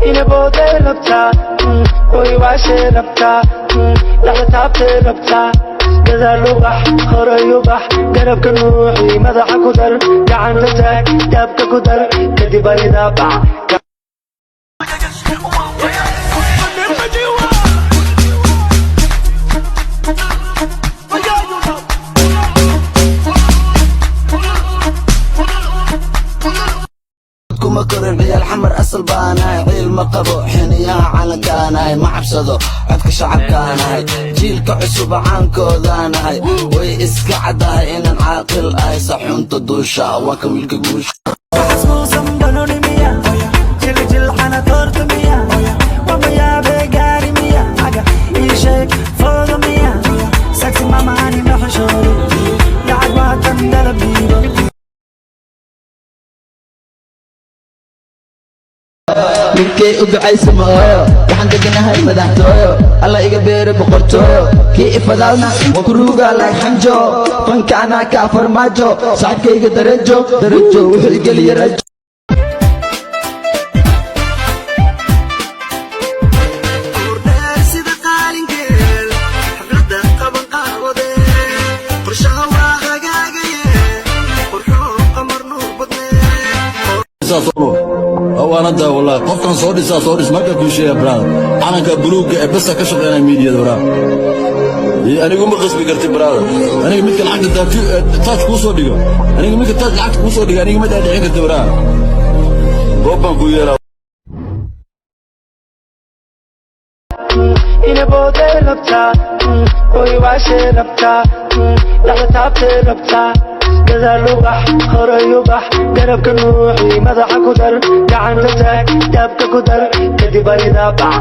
ina boode rabtaa way waashe rabtaa laga taabtay rabtaa gadaal ubax horay ubax garabka nuuxi madaxa ku dar gacanta taag daabka ku dar kadib aydaa bax مكرن عيال حمر أصل باناي عيل مقبو حنيا على كاناي ما عبصدو عدك شعب كاناي جيلك عصب عنكو ذاناي وي اسكعداي إن العاقل آي صحون تدوشا وكويلك قوش حسبو سنبنوني ميا جل حنا طورت ميا وميا بيقاري ميا إيشيك فوق ميا سكسي ماما عني محشوري لعقوات اندلب بيبو ninkay u ducaysa maayo waxaan deganahay madaxtooyo alla iga beere boqortooyo kii ifadaalna kuruuga laag xanjo fanka anaa kaa farmaajo sacabkayga darajo wuxuu igeliya rajo وانا دا والله قفكان سو ديس marka ku sheey brother anaka buluuga ee basta ka shaqeynaa media brother anigu ma qasbi kartay brother aniga midka lacagta taaj ku soo dhigo aniga midka taaj lacagta ku soo dhigo aniga ma dhaadhicin kartay brother booban ku yeelaa ina boode rabtaa way waashe rabtaa laga taabtay rabtaa gadaal ubax horay ubax garabka nuuxi madaxa ku dar gacanta taag daabka ku dar kadib aydaa bax